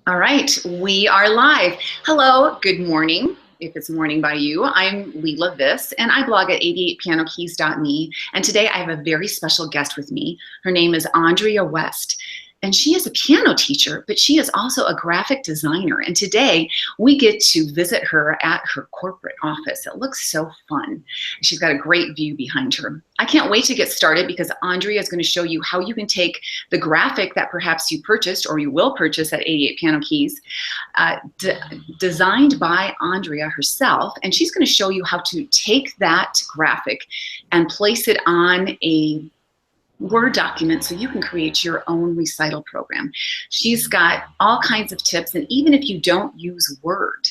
All right, we are live. Hello, good morning. If it's morning by you, I'm Leela Viss, and I blog at 88pianokeys.me. And today I have a very special guest with me. Her name is Andrea West, and she is a piano teacher, but she is also a graphic designer. And today we get to visit her at her corporate office. It looks so fun. She's got a great view behind her. I can't wait to get started because Andrea is going to show you how you can take the graphic that perhaps you purchased or you will purchase at 88 Piano Keys, designed by Andrea herself, and she's going to show you how to take that graphic and place it on a Word document so you can create your own recital program. She's got all kinds of tips, and even if you don't use Word,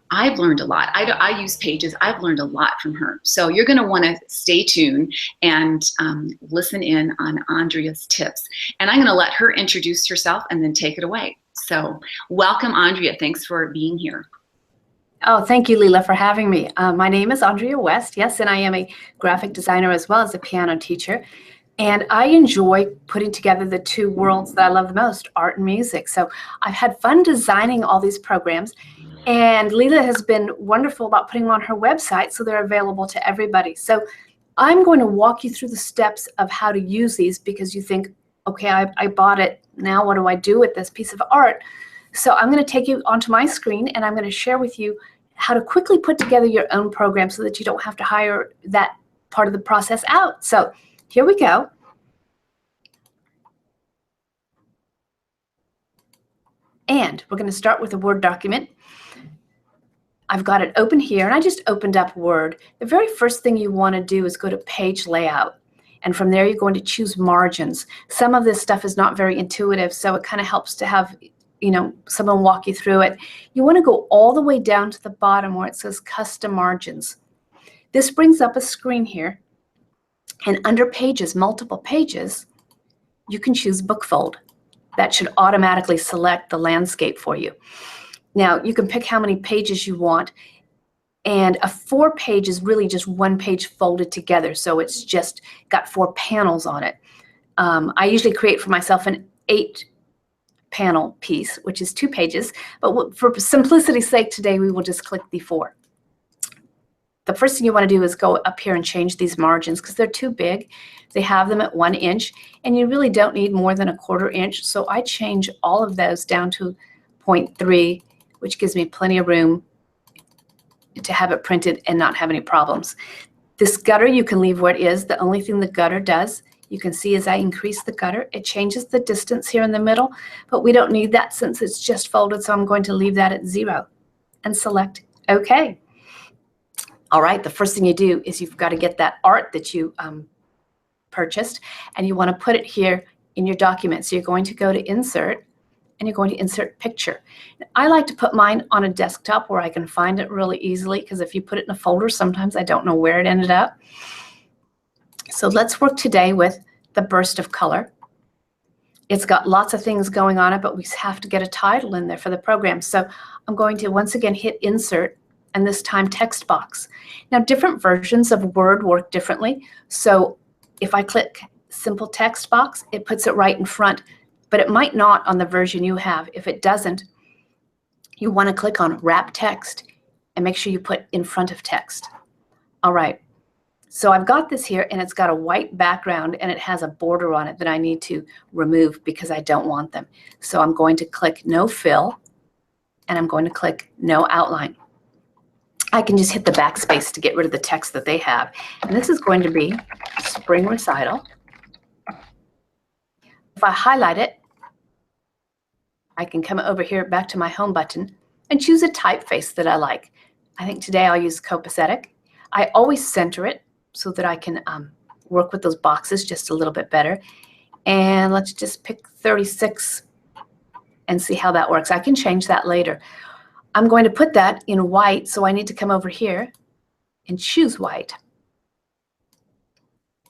I've learned a lot. I use Pages. I've learned a lot from her. So you're going to want to stay tuned and listen in on Andrea's tips. And I'm going to let her introduce herself and then take it away. So welcome, Andrea. Thanks for being here. Oh, thank you, Leela, for having me. My name is Andrea West, yes, and I am a graphic designer as well as a piano teacher. And I enjoy putting together the two worlds that I love the most, art and music. So I've had fun designing all these programs. And Leela has been wonderful about putting them on her website so they're available to everybody. So I'm going to walk you through the steps of how to use these because you think, okay, I bought it. Now what do I do with this piece of art? So I'm going to take you onto my screen and I'm going to share with you how to quickly put together your own program so that you don't have to hire that part of the process out. So here we go. And we're going to start with a Word document. I've got it open here, and I just opened up Word. The very first thing you want to do is go to Page Layout. And from there, you're going to choose Margins. Some of this stuff is not very intuitive, so it kind of helps to have someone walk you through it. You want to go all the way down to the bottom where it says Custom Margins. This brings up a screen here. And under Pages, Multiple Pages, you can choose Bookfold. That should automatically select the landscape for you. Now, you can pick how many pages you want, and a 4-page is really just one page folded together, so it's just got 4 panels on it. I usually create for myself an 8-panel piece, which is 2 pages, but for simplicity's sake today, we will just click the 4. The first thing you want to do is go up here and change these margins because they're too big. They have them at 1 inch, and you really don't need more than 1/4 inch. So I change all of those down to 0.3, which gives me plenty of room to have it printed and not have any problems. This gutter you can leave where it is. The only thing the gutter does, you can see as I increase the gutter, it changes the distance here in the middle, but we don't need that since it's just folded, so I'm going to leave that at 0 and select OK. All right, the first thing you do is you've got to get that art that you purchased, and you want to put it here in your document. So you're going to go to Insert, and you're going to Insert Picture. I like to put mine on a desktop where I can find it really easily, because if you put it in a folder, sometimes I don't know where it ended up. So let's work today with the burst of color. It's got lots of things going on it, but we have to get a title in there for the program. So I'm going to once again hit Insert, and this time Text Box. Now, different versions of Word work differently. So if I click Simple Text Box, it puts it right in front, but it might not on the version you have. If it doesn't, you want to click on Wrap Text and make sure you put in front of text. All right, so I've got this here, and it's got a white background, and it has a border on it that I need to remove because I don't want them. So I'm going to click No Fill, and I'm going to click No Outline. I can just hit the backspace to get rid of the text that they have. And this is going to be Spring Recital. If I highlight it, I can come over here back to my Home button and choose a typeface that I like. I think today I'll use Copacetic. I always center it so that I can work with those boxes just a little bit better. And let's just pick 36 and see how that works. I can change that later. I'm going to put that in white, so I need to come over here and choose white.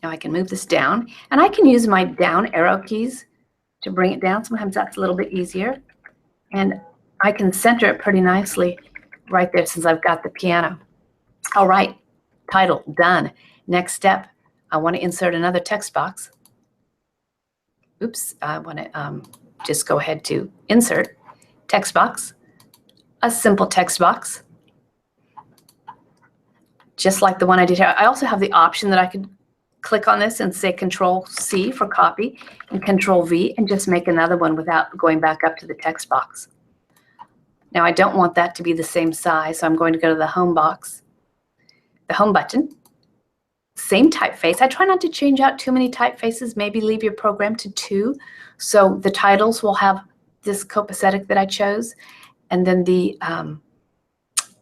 Now I can move this down, and I can use my down arrow keys to bring it down. Sometimes that's a little bit easier. And I can center it pretty nicely right there since I've got the piano. All right, title, done. Next step, I want to insert another text box. Oops, I want to just go ahead to Insert, text box, a simple text box, just like the one I did here. I also have the option that I could click on this and say Control-C for copy and Control-V and just make another one without going back up to the text box. Now I don't want that to be the same size, so I'm going to go to the home box, the home button, same typeface. I try not to change out too many typefaces, maybe leave your program to 2. So the titles will have this copacetic that I chose, and then the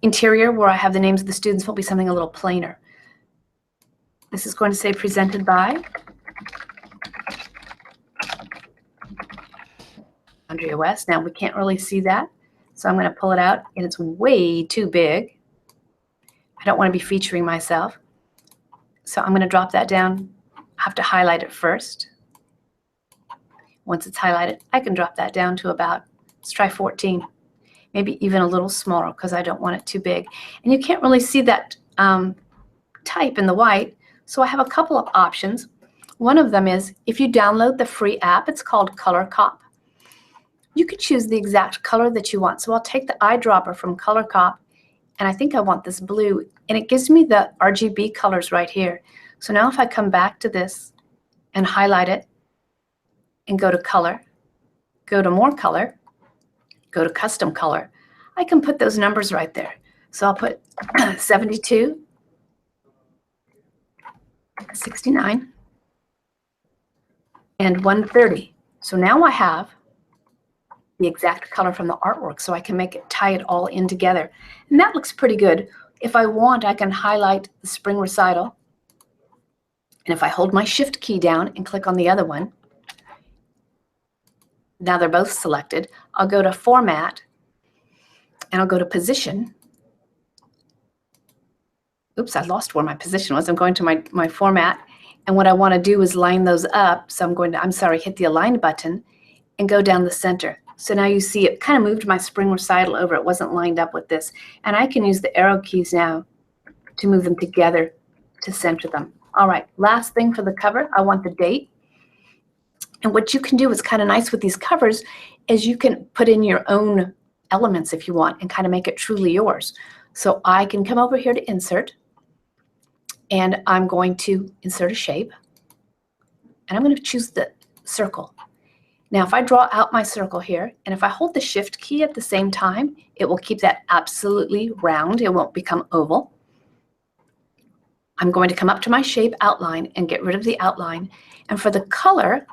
interior where I have the names of the students will be something a little plainer. This is going to say presented by Andrea West. Now we can't really see that, so I'm going to pull it out, and it's way too big. I don't want to be featuring myself. So I'm going to drop that down. I have to highlight it first. Once it's highlighted, I can drop that down to about, let's try 14, maybe even a little smaller because I don't want it too big. And you can't really see that type in the white, so I have a couple of options. One of them is if you download the free app, it's called Color Cop. You could choose the exact color that you want. So I'll take the eyedropper from Color Cop, and I think I want this blue, and it gives me the RGB colors right here. So now if I come back to this and highlight it and go to color, go to more color, go to custom color, I can put those numbers right there. So I'll put 72, 69, and 130. So now I have the exact color from the artwork, so I can make it, tie it all in together. And that looks pretty good. If I want, I can highlight the spring recital. And if I hold my Shift key down and click on the other one, now they're both selected. I'll go to Format, and I'll go to Position. Oops, I lost where my position was. I'm going to my Format, and what I want to do is line those up. So I'm going to, hit the Align button and go down the center. So now you see it kind of moved my spring recital over. It wasn't lined up with this. And I can use the arrow keys now to move them together to center them. All right, last thing for the cover, I want the date. And what you can do is kind of nice with these covers is you can put in your own elements if you want and kind of make it truly yours. So I can come over here to Insert, and I'm going to insert a shape, and I'm going to choose the circle. Now, if I draw out my circle here, and if I hold the Shift key at the same time, it will keep that absolutely round. It won't become oval. I'm going to come up to my shape outline and get rid of the outline. And for the color,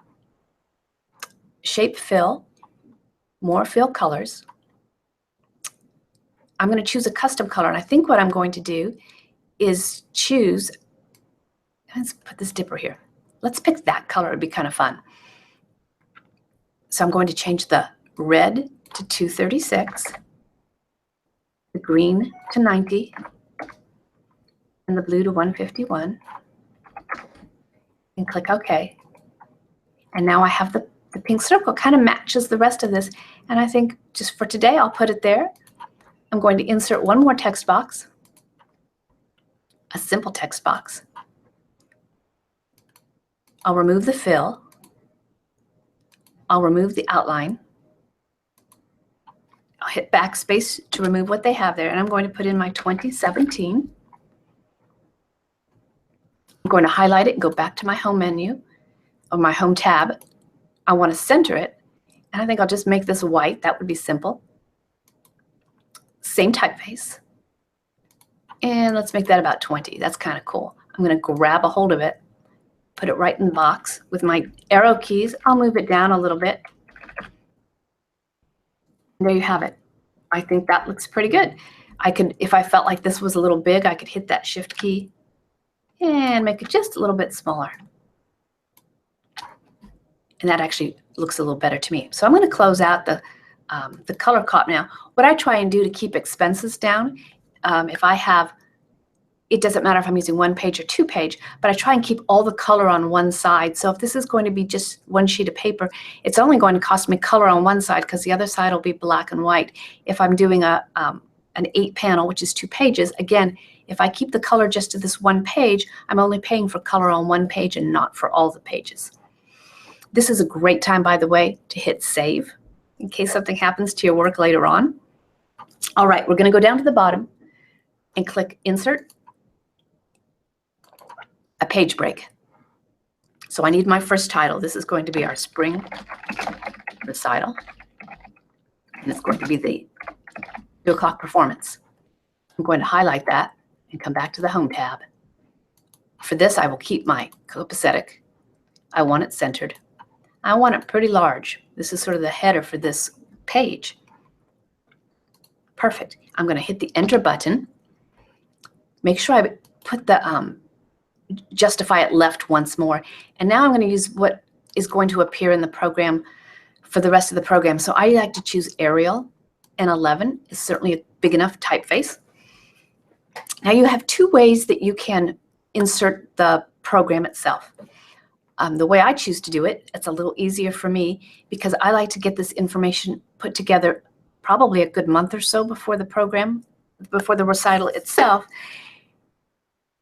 Shape Fill, More Fill Colors, I'm going to choose a custom color. And I think what I'm going to do is choose, let's put this dipper here. Let's pick that color. It'd be kind of fun. So I'm going to change the red to 236, the green to 90, and the blue to 151, and click OK. And now I have the pink circle, kind of matches the rest of this. And I think just for today, I'll put it there. I'm going to insert one more text box, a simple text box. I'll remove the fill. I'll remove the outline. I'll hit backspace to remove what they have there, and I'm going to put in my 2017. I'm going to highlight it and go back to my home menu, or my home tab. I want to center it, and I think I'll just make this white. That would be simple. Same typeface. And let's make that about 20. That's kind of cool. I'm going to grab a hold of it, put it right in the box. With my arrow keys, I'll move it down a little bit. And there you have it. I think that looks pretty good. I could, if I felt like this was a little big, I could hit that Shift key and make it just a little bit smaller. And that actually looks a little better to me. So I'm going to close out the Color Cop now. What I try and do to keep expenses down, if I have, it doesn't matter if I'm using 1 page or 2 page, but I try and keep all the color on one side. So if this is going to be just one sheet of paper, it's only going to cost me color on one side because the other side will be black and white. If I'm doing an 8 panel, which is 2 pages, again, if I keep the color just to this 1 page, I'm only paying for color on 1 page and not for all the pages. This is a great time, by the way, to hit save. in case something happens to your work later on. All right, we're going to go down to the bottom and click Insert, a page break. So I need my first title. This is going to be our spring recital, and it's going to be the 2 o'clock performance. I'm going to highlight that and come back to the Home tab. For this, I will keep my copacetic. I want it centered. I want it pretty large. This is sort of the header for this page. Perfect. I'm going to hit the Enter button. Make sure I put the justify it left once more. And now I'm going to use what is going to appear in the program for the rest of the program. So I like to choose Arial, and 11 is certainly a big enough typeface. Now you have 2 ways that you can insert the program itself. The way I choose to do it, it's a little easier for me because I like to get this information put together probably a good month or so before the program, before the recital itself.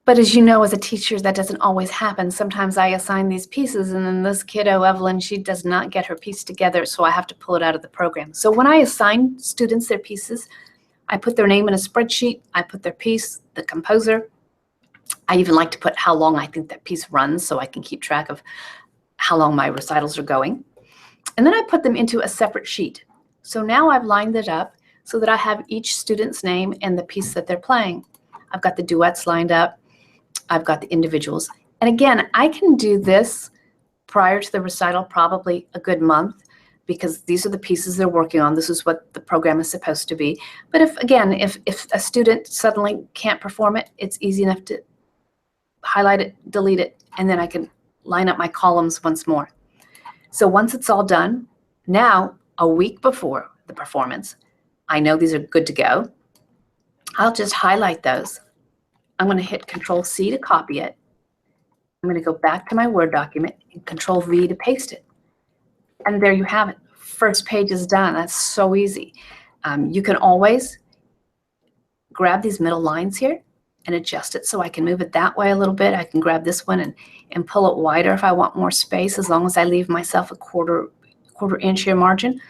But as you know, as a teacher, that doesn't always happen. Sometimes I assign these pieces, and then this kiddo, Evelyn, she does not get her piece together, so I have to pull it out of the program. So when I assign students their pieces, I put their name in a spreadsheet, I put their piece, the composer. I even like to put how long I think that piece runs so I can keep track of how long my recitals are going. And then I put them into a separate sheet. So now I've lined it up so that I have each student's name and the piece that they're playing. I've got the duets lined up. I've got the individuals. And again, I can do this prior to the recital probably a good month because these are the pieces they're working on. This is what the program is supposed to be. But if a student suddenly can't perform it, it's easy enough to highlight it, delete it, and then I can line up my columns once more. So once it's all done, now a week before the performance, I know these are good to go. I'll just highlight those. I'm going to hit Control-C to copy it. I'm going to go back to my Word document and Control-V to paste it. And there you have it. First page is done. That's so easy. You can always grab these middle lines here and adjust it so I can move it that way a little bit. I can grab this one and pull it wider if I want more space, as long as I leave myself a quarter inch here margin.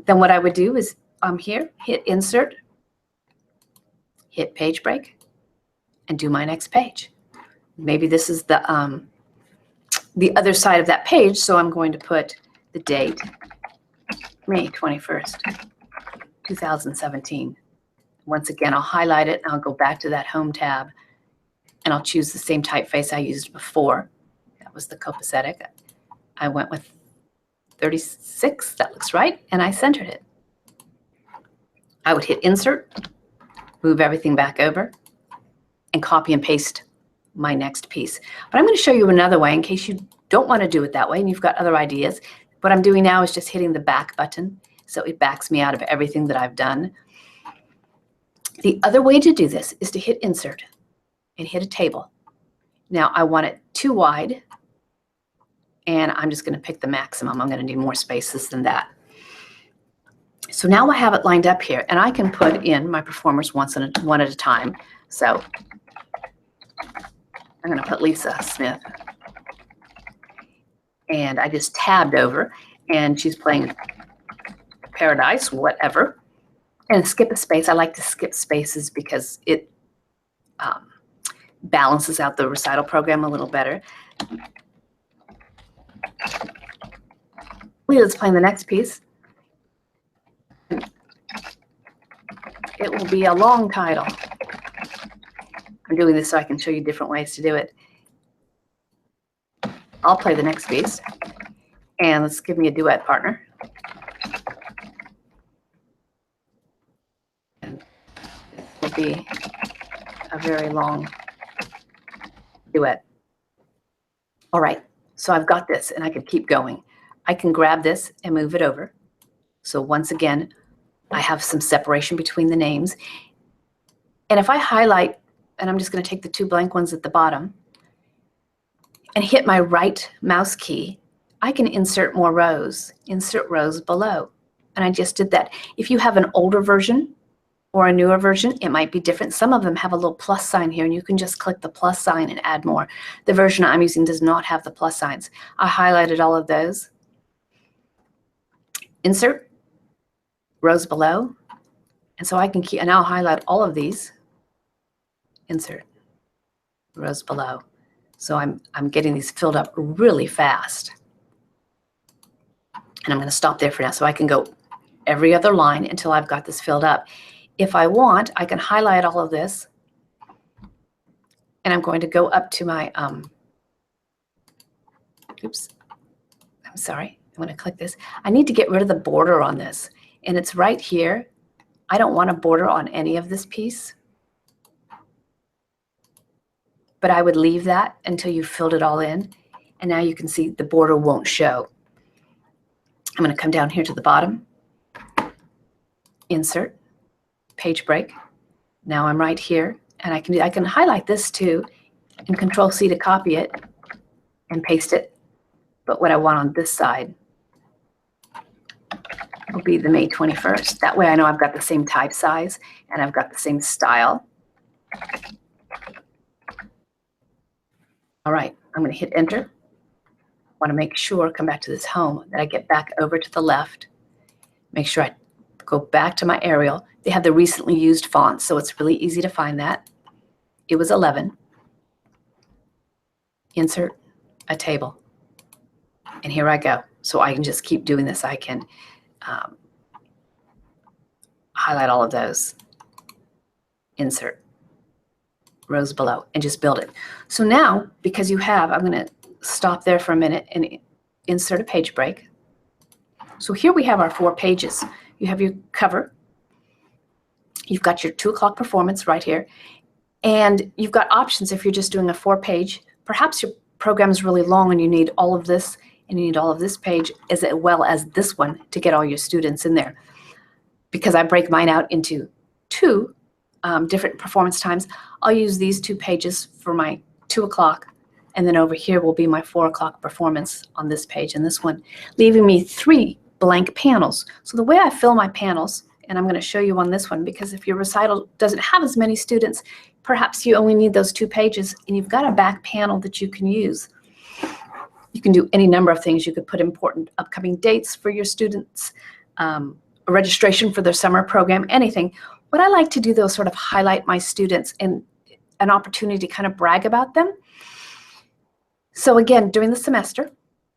Then what I would do is here, hit Insert, hit Page Break, and do my next page. Maybe this is the other side of that page, so I'm going to put the date, May 21st, 2017. Once again, I'll highlight it, and I'll go back to that Home tab, and I'll choose the same typeface I used before. That was the copacetic. I went with 36, that looks right, and I centered it. I would hit Insert, move everything back over, and copy and paste my next piece. But I'm going to show you another way in case you don't want to do it that way and you've got other ideas. What I'm doing now is just hitting the back button, so it backs me out of everything that I've done. The other way to do this is to hit Insert and hit a table. Now I want it too wide, and I'm just going to pick the maximum. I'm going to need more spaces than that. So now I have it lined up here, and I can put in my performers one at a time. So I'm going to put Lisa Smith, and I just tabbed over, and she's playing Paradise, whatever, and skip a space. I like to skip spaces because it balances out the recital program a little better. Leela's playing the next piece. It will be a long title. I'm doing this so I can show you different ways to do it. I'll play the next piece, and let's give me a duet partner. And this will be a very long duet. All right, so I've got this, and I can keep going. I can grab this and move it over. So once again, I have some separation between the names. And if I highlight, and I'm just going to take the 2 blank ones at the bottom and hit my right mouse key, I can insert more rows, insert rows below. And I just did that. If you have an older version or a newer version, it might be different. Some of them have a little plus sign here, and you can just click the plus sign and add more. The version I'm using does not have the plus signs. I highlighted all of those. Insert, rows below. And so I can keep, and I'll highlight all of these, insert, rows below. So I'm getting these filled up really fast. And I'm going to stop there for now so I can go every other line until I've got this filled up. If I want, I can highlight all of this. And I'm going to go up to my, oops, I'm sorry. I'm going to click this. I need to get rid of the border on this. And it's right here. I don't want a border on any of this piece. But I would leave that until you filled it all in. And now you can see the border won't show. I'm going to come down here to the bottom, insert, page break. Now I'm right here, and I can highlight this too, and Control C to copy it and paste it. But what I want on this side will be the May 21st. That way I know I've got the same type size and I've got the same style. All right, I'm going to hit enter. I want to make sure, come back to this home, that I get back over to the left. Make sure I go back to my Arial. They have the recently used fonts, so it's really easy to find that. It was 11. Insert a table. And here I go. So I can just keep doing this. I can highlight all of those. Insert. Rows below, and just build it. So now, because you have, I'm going to stop there for a minute and insert a page break. So here we have our 4 pages. You have your cover. You've got your 2 o'clock performance right here. And you've got options if you're just doing a 4-page. Perhaps your program is really long and you need all of this and you need all of this page as well as this one to get all your students in there. Because I break mine out into 2 different performance times, I'll use these 2 pages for my 2 o'clock. And then over here will be my 4 o'clock performance on this page and this one, leaving me 3 blank panels. So the way I fill my panels, and I'm going to show you on this one, because if your recital doesn't have as many students, perhaps you only need those 2 pages and you've got a back panel that you can use. You can do any number of things. You could put important upcoming dates for your students, a registration for their summer program, anything. What I like to do, though, is sort of highlight my students and an opportunity to kind of brag about them. So again, during the semester,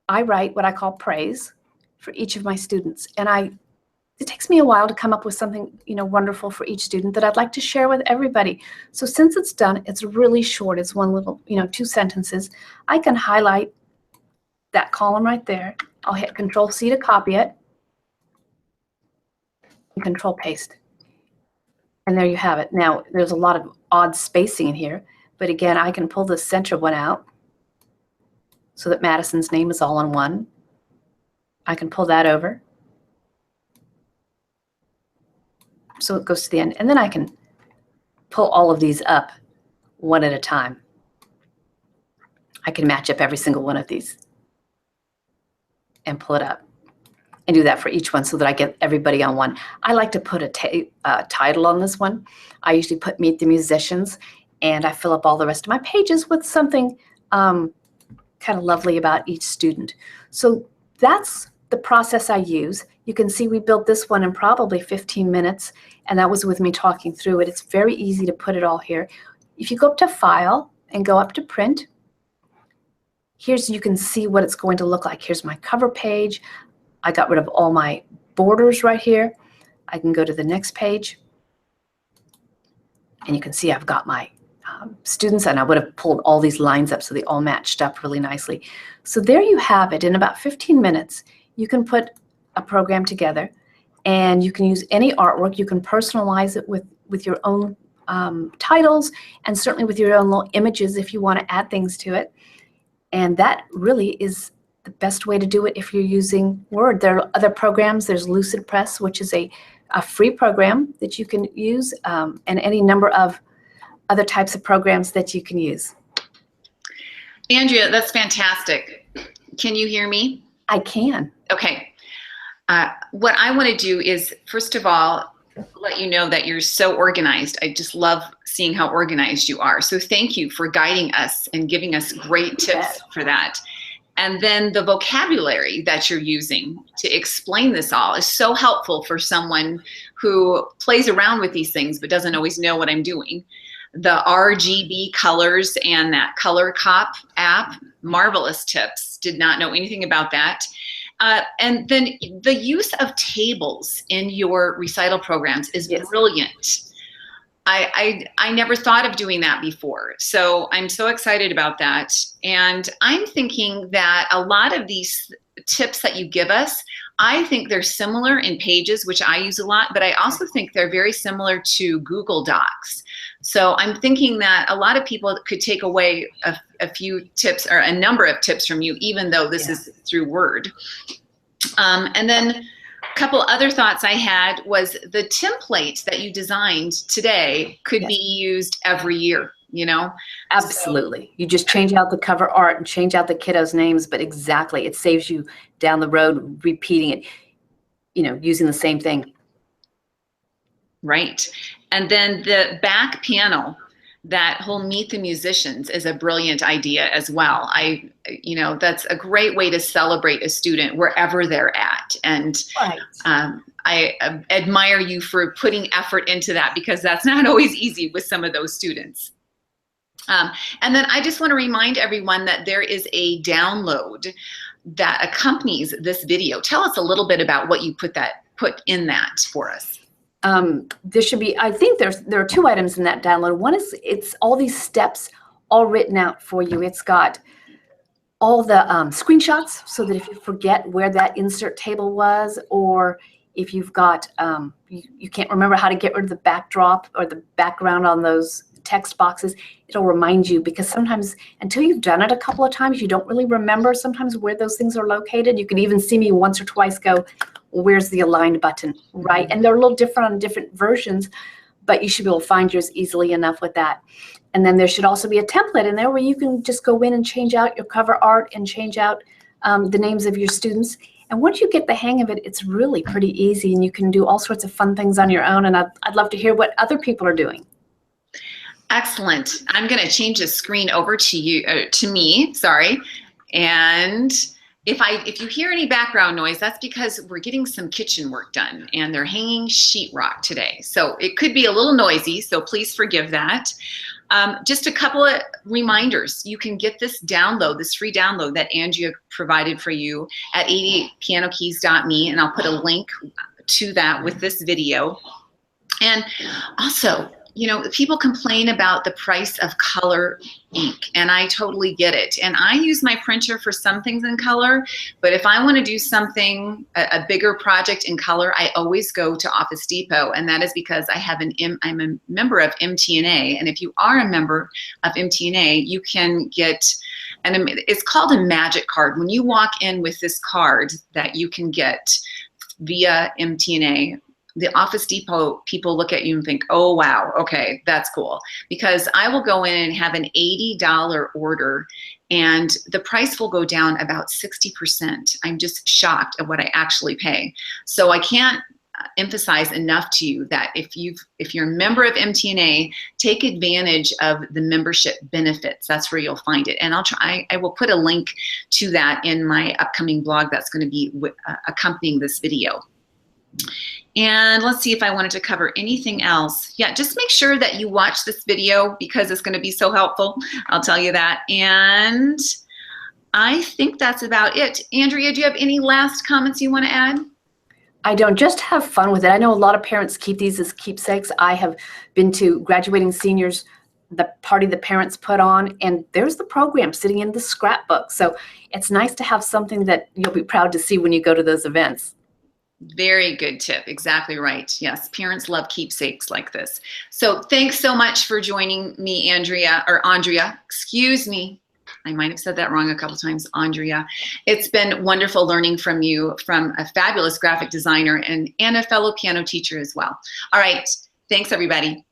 I write what I call praise for each of my students. And it takes me a while to come up with something, wonderful for each student that I'd like to share with everybody. So since it's done, it's really short. It's one little, 2 sentences. I can highlight that column right there. I'll hit Control C to copy it and Control Paste. And there you have it. Now, there's a lot of odd spacing in here, but again, I can pull the center one out so that Madison's name is all in one. I can pull that over so it goes to the end. And then I can pull all of these up one at a time. I can match up every single one of these and pull it up and do that for each one so that I get everybody on one. I like to put a title on this one. I usually put Meet the Musicians, and I fill up all the rest of my pages with something kind of lovely about each student. So that's the process I use. You can see we built this one in probably 15 minutes, and that was with me talking through it. It's very easy to put it all here. If you go up to File and go up to Print, you can see what it's going to look like. Here's my cover page. I got rid of all my borders right here. I can go to the next page, and you can see I've got my students, and I would have pulled all these lines up so they all matched up really nicely. So there you have it. In about 15 minutes, you can put a program together, and you can use any artwork. You can personalize it with your own titles, and certainly with your own little images if you want to add things to it. And that really is the best way to do it if you're using Word. There are other programs. There's LucidPress, which is a free program that you can use, and any number of other types of programs that you can use. Andrea, that's fantastic. Can you hear me? I can. Okay. What I want to do is, first of all, let you know that you're so organized. I just love seeing how organized you are. So thank you for guiding us and giving us great tips for that. And then the vocabulary that you're using to explain this all is so helpful for someone who plays around with these things but doesn't always know what I'm doing. The RGB colors and that Color Cop app, marvelous tips. Did not know anything about that. And then the use of tables in your recital programs is brilliant. I never thought of doing that before. So I'm so excited about that. And I'm thinking that a lot of these tips that you give us, I think they're similar in Pages, which I use a lot, but I also think they're very similar to Google Docs. So I'm thinking that a lot of people could take away a few tips or a number of tips from you, even though this is through Word. And then a couple other thoughts I had was the template that you designed today could be used every year, you know? Absolutely. So, you just change out the cover art and change out the kiddos' names, but exactly, it saves you down the road repeating it, you know, using the same thing. Right. And then the back panel, that whole Meet the Musicians is a brilliant idea as well. You know, that's a great way to celebrate a student wherever they're at. And I admire you for putting effort into that, because that's not always easy with some of those students. And then I just want to remind everyone that there is a download that accompanies this video. Tell us a little bit about what you put in that for us. There should be, I think there are 2 items in that download. One is, it's all these steps all written out for you. It's got all the screenshots, so that if you forget where that insert table was, or if you've got, you can't remember how to get rid of the backdrop or the background on those text boxes, it'll remind you, because sometimes until you've done it a couple of times, you don't really remember sometimes where those things are located. You can even see me once or twice go, where's the aligned button, right? And they're a little different on different versions, but you should be able to find yours easily enough with that. And then there should also be a template in there where you can just go in and change out your cover art and change out the names of your students. And once you get the hang of it, it's really pretty easy, and you can do all sorts of fun things on your own. And I'd love to hear what other people are doing. Excellent. I'm going to change the screen over to you, to me, sorry. And if you hear any background noise, that's because we're getting some kitchen work done, and they're hanging sheetrock today. So it could be a little noisy, so please forgive that. Just a couple of reminders. You can get this download, this free download that Andrea provided for you at 88pianokeys.me, and I'll put a link to that with this video. And also, you know, people complain about the price of color ink, and I totally get it. And I use my printer for some things in color, but if I want to do something, a bigger project in color, I always go to Office Depot, and that is because I'm a member of MTNA, and if you are a member of MTNA, you can get, and it's called a magic card. When you walk in with this card that you can get via MTNA, the Office Depot people look at you and think, oh, wow, okay, that's cool. Because I will go in and have an $80 order, and the price will go down about 60%. I'm just shocked at what I actually pay. So I can't emphasize enough to you that if you're a member of MTNA, take advantage of the membership benefits. That's where you'll find it. And I will put a link to that in my upcoming blog that's going to be accompanying this video. And let's see if I wanted to cover anything else. Yeah, just make sure that you watch this video, because it's going to be so helpful. I'll tell you that. And I think that's about it. Andrea, do you have any last comments you want to add? I don't. Just have fun with it. I know a lot of parents keep these as keepsakes. I have been to graduating seniors, the party the parents put on, and there's the program sitting in the scrapbook. So it's nice to have something that you'll be proud to see when you go to those events. Very good tip. Exactly right. Yes, parents love keepsakes like this. So thanks so much for joining me, Andrea, excuse me. I might have said that wrong a couple times, Andrea. It's been wonderful learning from you, from a fabulous graphic designer and a fellow piano teacher as well. All right. Thanks, everybody.